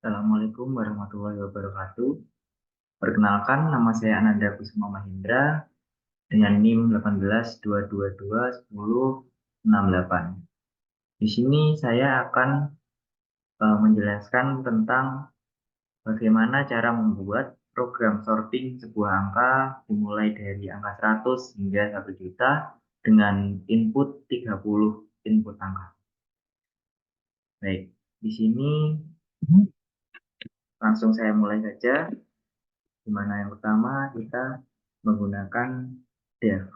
Assalamualaikum warahmatullahi wabarakatuh. Perkenalkan, nama saya Ananda Kusuma Mahendra dengan NIM 1822211068. Di sini saya akan menjelaskan tentang bagaimana cara membuat program sorting sebuah angka dimulai dari angka 100 hingga 1 juta dengan input 30 input angka. Baik, di sini langsung saya mulai saja. Di mana yang pertama kita menggunakan dev.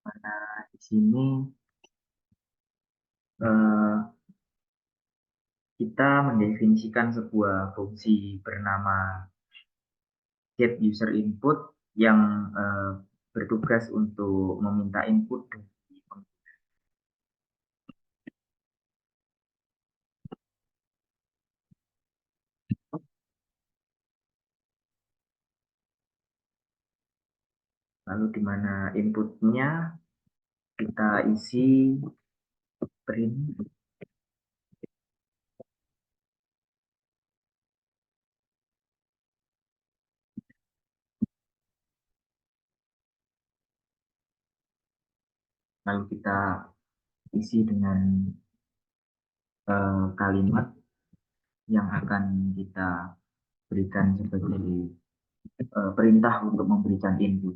Nah, di sini eh, kita mendefinisikan sebuah fungsi bernama getUserInput yang bertugas untuk meminta input dari pengguna. Lalu di mana inputnya kita isi print, lalu kita isi dengan kalimat yang akan kita berikan sebagai perintah untuk memberikan input.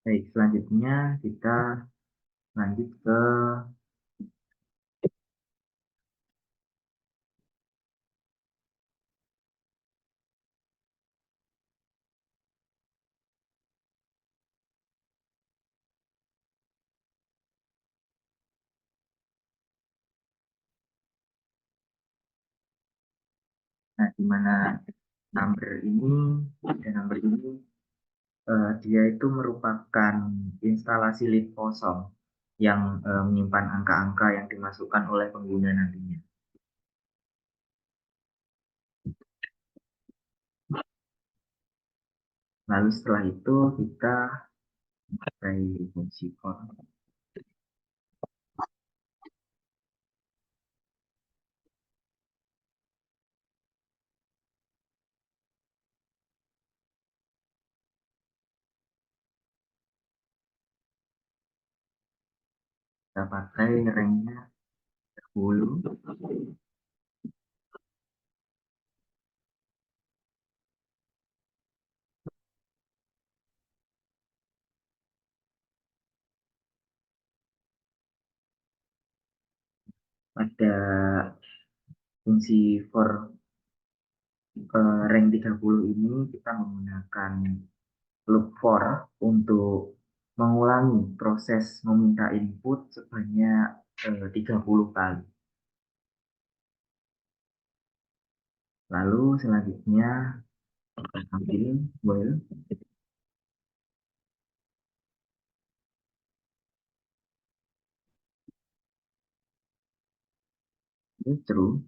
Baik, selanjutnya kita lanjut ke di mana number ini dia itu merupakan instalasi list kosong yang menyimpan angka-angka yang dimasukkan oleh pengguna nantinya. Lalu setelah itu kita pakai fungsi for. Kita pakai ranknya 10. Pada fungsi for rank 30 ini kita menggunakan loop for untuk mengulangi proses meminta input sebanyak 30 kali. Lalu selanjutnya kita ambil while ini true.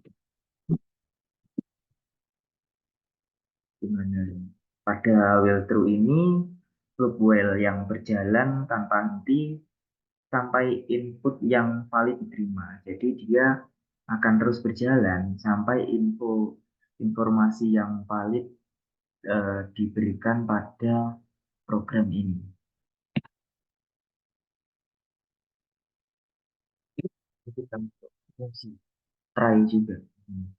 Gimana? Pada wheel true ini, loop wheel yang berjalan tanpa henti sampai input yang valid diterima. Jadi dia akan terus berjalan sampai informasi yang valid diberikan pada program ini. Itu kita fungsi try juga. Hmm.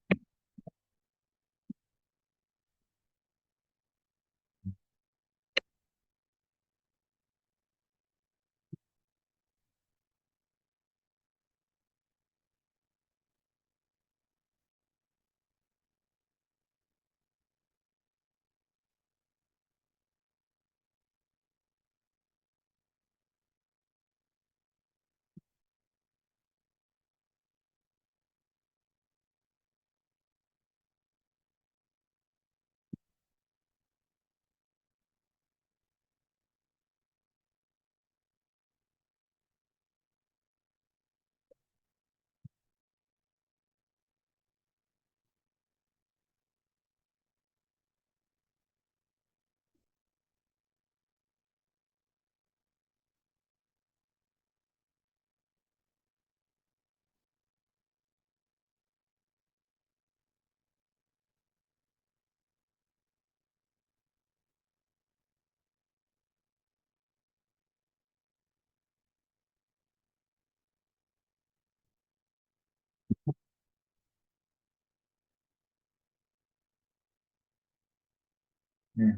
Nah,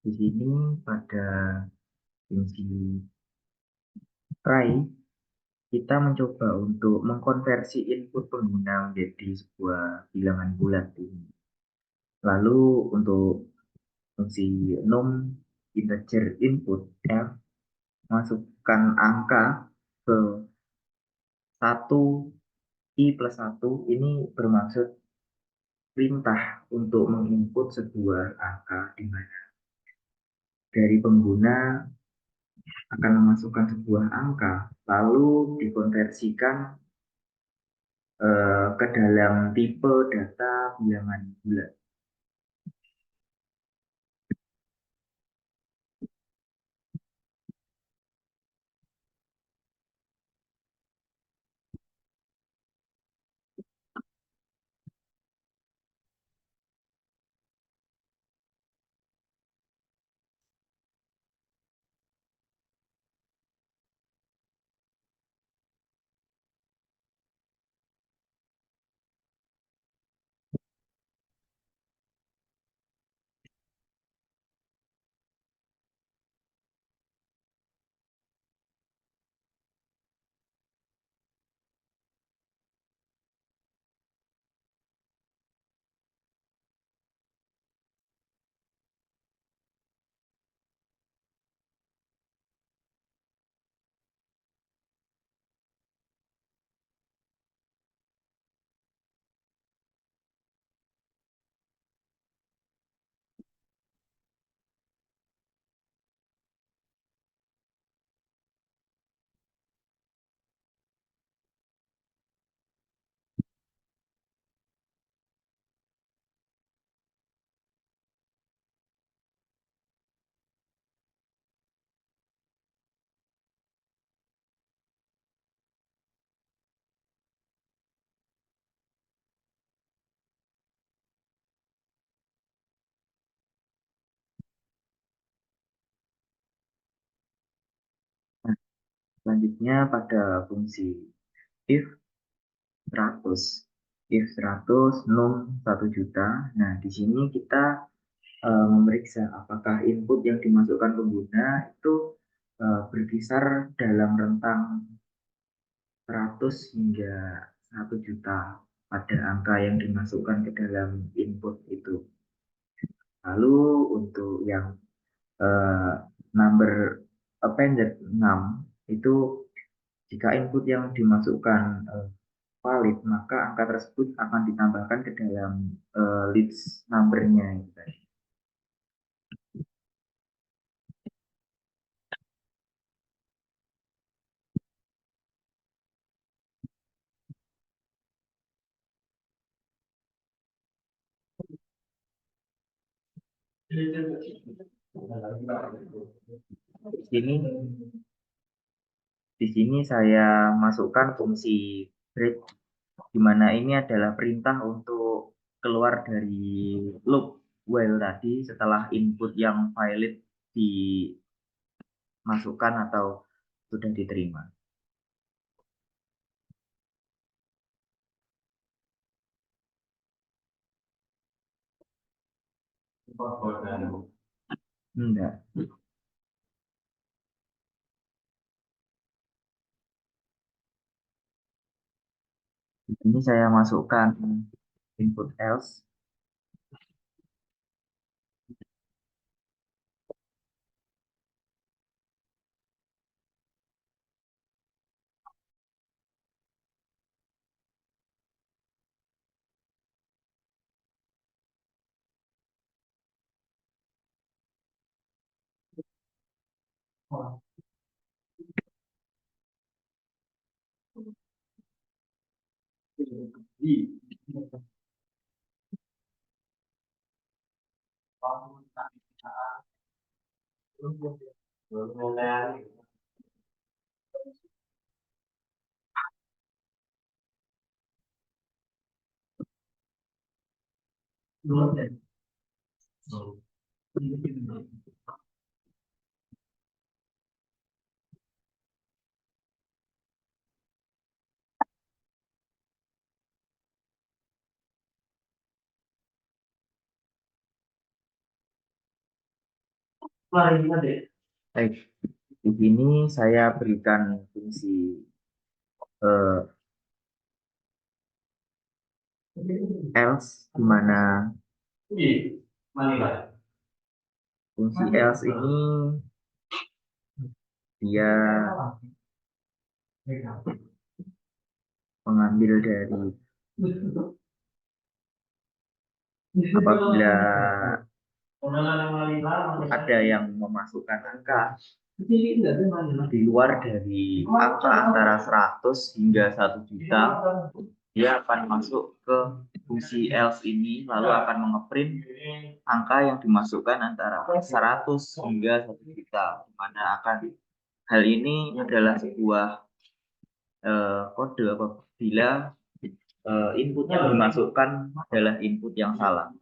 di sini pada fungsi try, kita mencoba untuk mengkonversi input pengguna menjadi sebuah bilangan bulat ini. Lalu untuk fungsi num integer input f, masukkan angka ke satu i plus satu, ini bermaksud perintah untuk menginput sebuah angka di mana dari pengguna akan memasukkan sebuah angka lalu dikonversikan ke dalam tipe data bilangan bulat. Nah, selanjutnya pada fungsi if 100, if 100 num 1 juta. Nah, di sini kita memeriksa apakah input yang dimasukkan pengguna itu berkisar dalam rentang 100 hingga 1 juta pada angka yang dimasukkan ke dalam input itu. Lalu untuk yang eh, number appended 6 itu, jika input yang dimasukkan valid, maka angka tersebut akan ditambahkan ke dalam list number-nya gitu. Di sini, di sini saya masukkan fungsi break, di mana ini adalah perintah untuk keluar dari loop while tadi setelah input yang valid dimasukkan atau sudah diterima. Enggak. Di sini saya masukkan input else. Baik, di sini saya berikan fungsi eh, else, di mana fungsi else ini dia mengambil dari apabila ada yang memasukkan angka di luar dari angka antara 100 hingga 1 juta, dia akan masuk ke fungsi else ini, lalu akan mengeprint angka yang dimasukkan antara 100 hingga 1 juta, di mana akan hal ini adalah sebuah kode apabila input yang dimasukkan adalah input yang salah.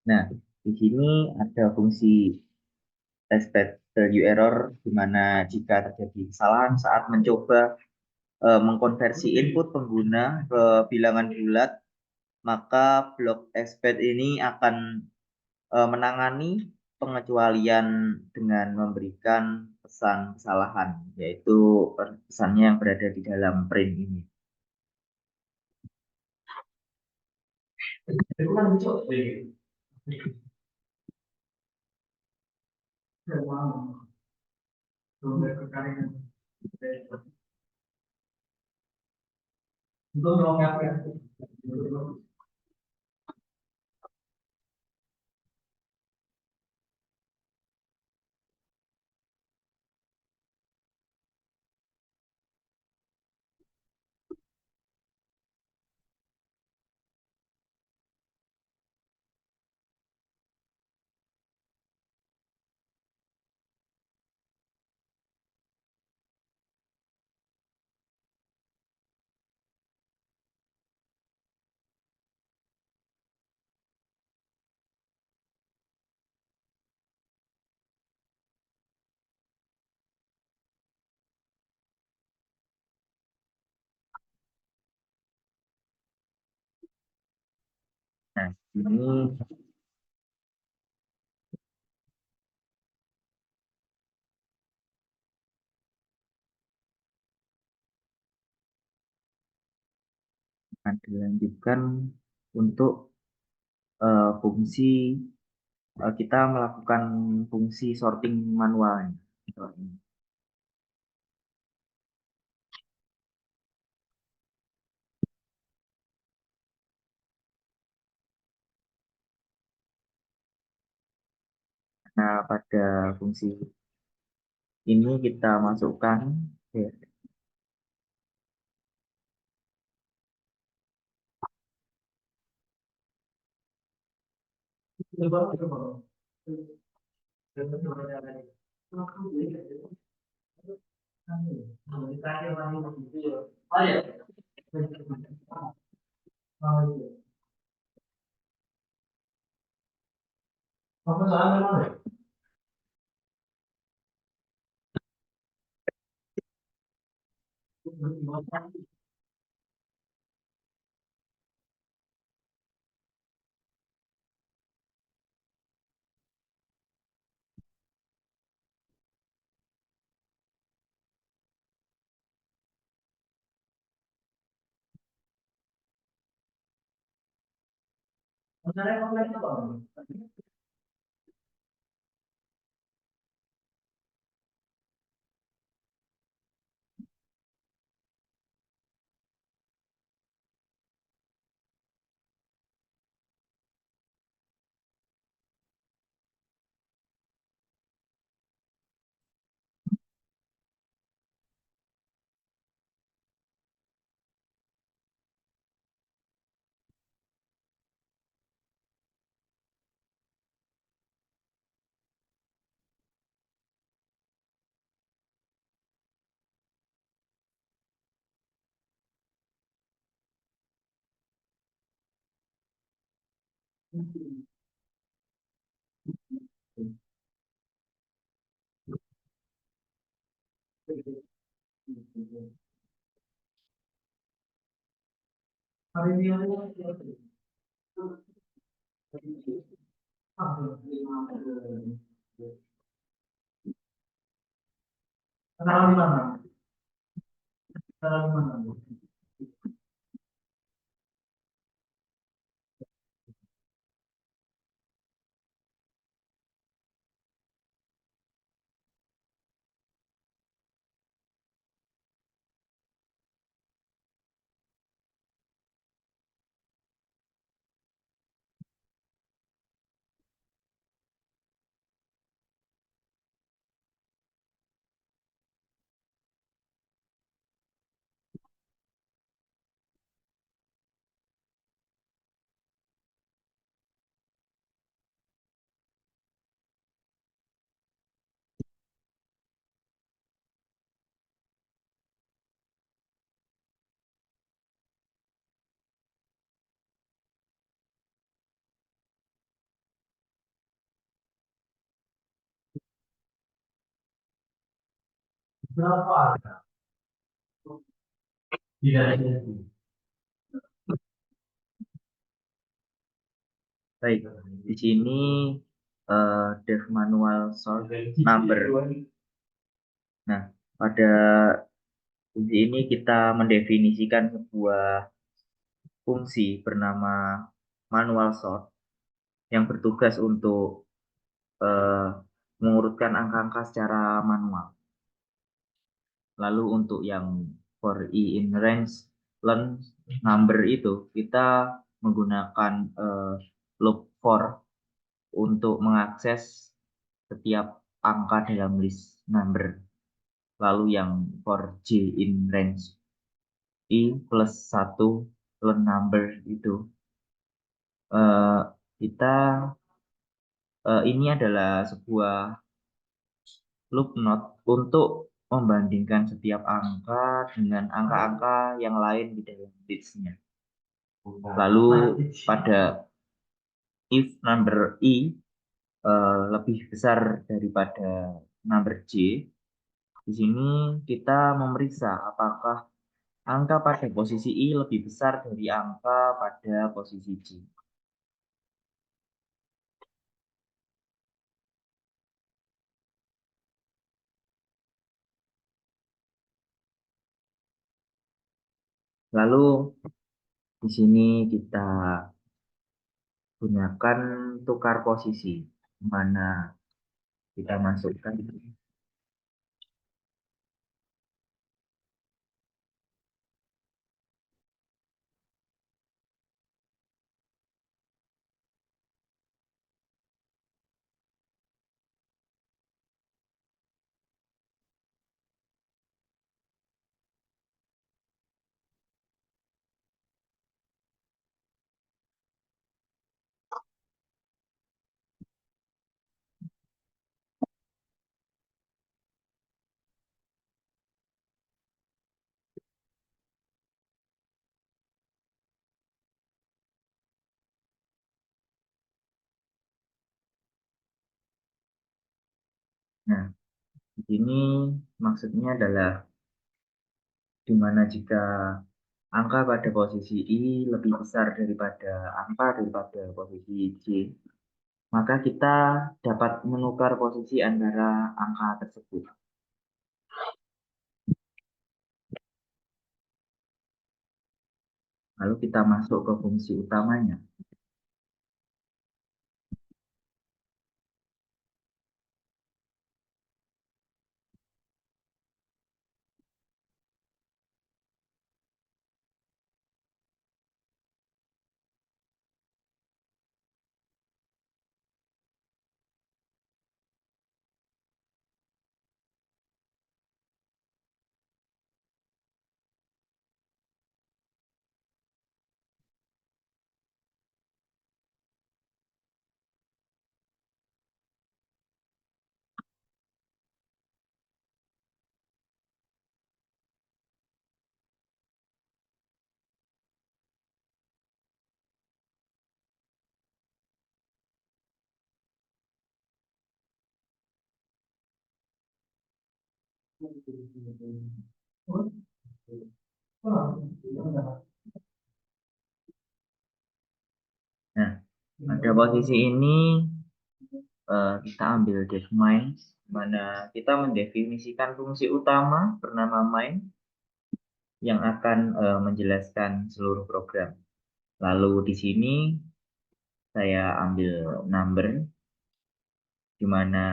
Nah, di sini ada fungsi expect value error, di mana jika terjadi kesalahan saat mencoba mengkonversi input pengguna ke bilangan bulat, maka blok expect ini akan menangani pengecualian dengan memberikan pesan kesalahan, yaitu pesannya yang berada di dalam print ini. Ini akan dilanjutkan untuk fungsi kita melakukan fungsi sorting manual. Nah, pada fungsi ini kita masukkan ya, baik. Di sini def manual sort number. Nah, pada fungsi ini kita mendefinisikan sebuah fungsi bernama manual sort yang bertugas untuk eh, mengurutkan angka-angka secara manual. Lalu untuk yang for i in range learn number itu kita menggunakan loop for untuk mengakses setiap angka dalam list number. Lalu yang for j in range i plus 1 learn number itu eh, kita ini adalah sebuah loop note untuk membandingkan setiap angka dengan angka-angka yang lain di dalam listnya. Lalu pada if number i lebih besar daripada number j, di sini kita memeriksa apakah angka pada posisi i lebih besar dari angka pada posisi j. Lalu di sini kita gunakan tukar posisi, mana kita masukkan. Nah, di sini maksudnya adalah di mana jika angka pada posisi I lebih besar daripada angka daripada posisi J, maka kita dapat menukar posisi antara angka tersebut. Lalu kita masuk ke fungsi utamanya. Nah, pada posisi ini kita ambil def main, mana kita mendefinisikan fungsi utama bernama main yang akan menjelaskan seluruh program. Lalu di sini saya ambil number, di mana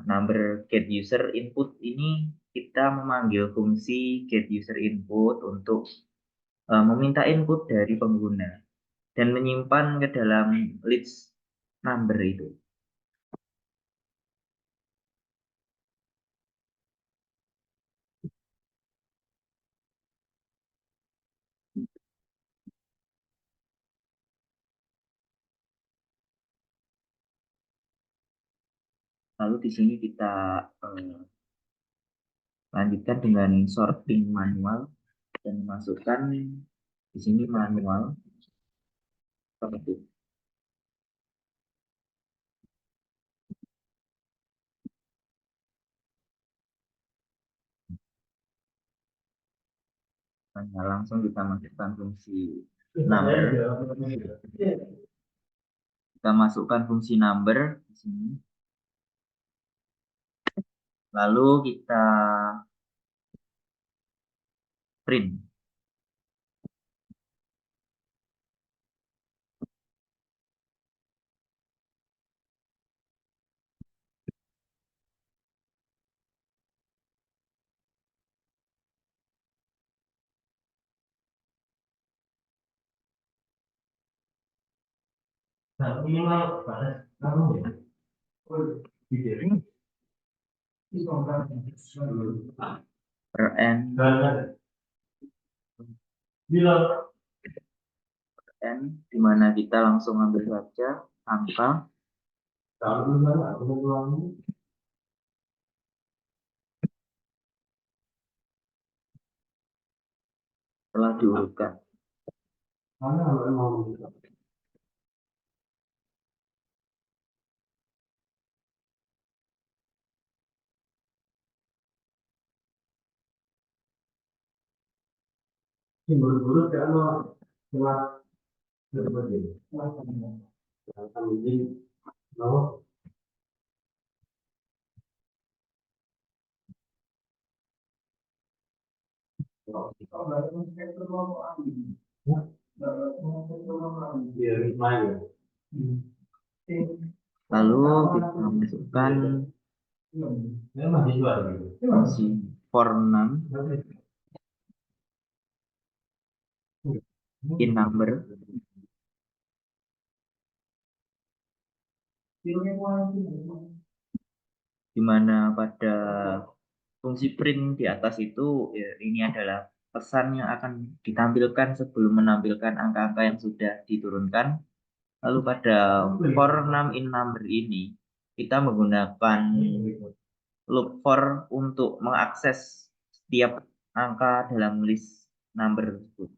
number get user input ini kita memanggil fungsi get user input untuk meminta input dari pengguna dan menyimpan ke dalam list number itu. Lalu di sini kita lanjutkan dengan sorting manual dan masukkan di sini manual seperti itu. Nah, langsung kita masukkan fungsi number. Kita masukkan fungsi number di sini. Lalu kita print. Per n n, di mana kita langsung ambil saja angka telah diurutkan. Lalu kita masukkan si for 6 in number, di mana pada fungsi print di atas itu ya, ini adalah pesan yang akan ditampilkan sebelum menampilkan angka-angka yang sudah diturunkan. Lalu pada for 6 in number ini kita menggunakan loop for untuk mengakses setiap angka dalam list number tersebut.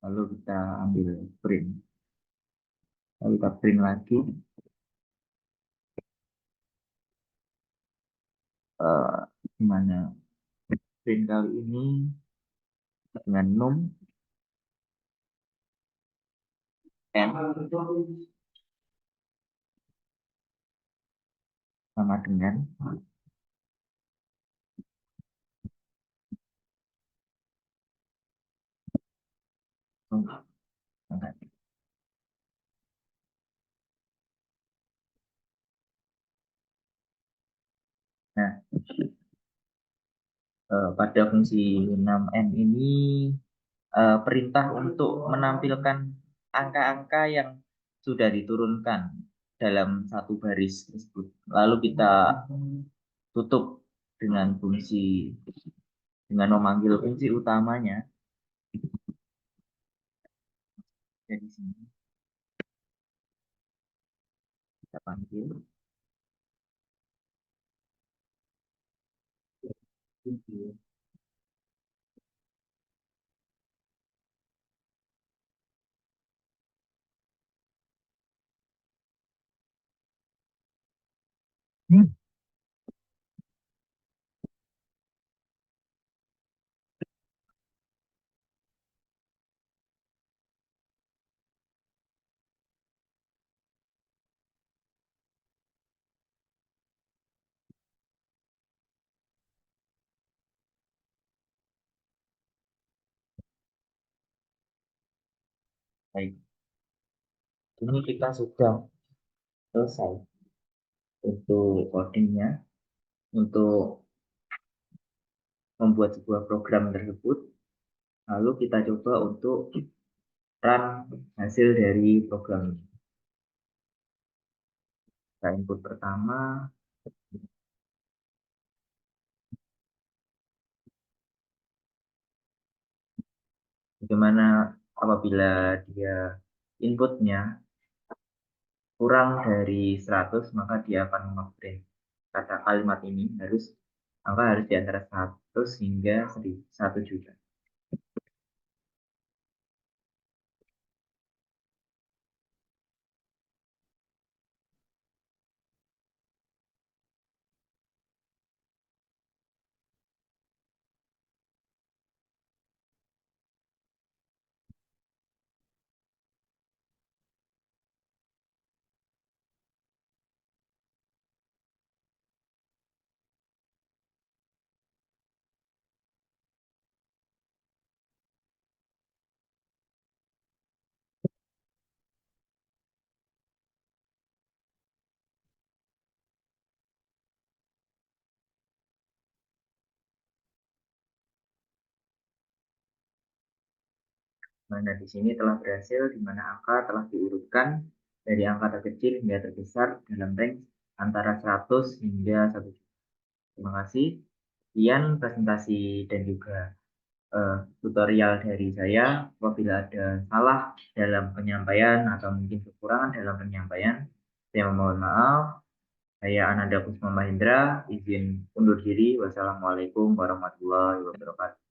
Lalu kita ambil print. Lalu kita print lagi. Gimana print kali ini dengan num n sama dengan nah, pada fungsi 6n ini perintah untuk menampilkan angka-angka yang sudah diturunkan dalam satu baris tersebut. Lalu kita tutup dengan memanggil fungsi utamanya. Jadi sini kita panggil baik. Ini kita sudah selesai untuk codingnya, untuk membuat sebuah program tersebut. Lalu kita coba untuk run hasil dari program ini. Kita input pertama, bagaimana apabila dia inputnya kurang dari 100, maka dia akan memprint kata kalimat ini angka harus di antara 100 hingga 1 juta. Mana di sini telah berhasil, di mana angka telah diurutkan dari angka terkecil hingga terbesar dalam range antara 100 hingga 1 juta. Terima kasih. Sekian presentasi dan juga tutorial dari saya. Apabila ada salah dalam penyampaian atau mungkin kekurangan dalam penyampaian, saya mohon maaf. Saya Ananda Kusma Mahendra, izin undur diri. Wassalamualaikum warahmatullahi wabarakatuh.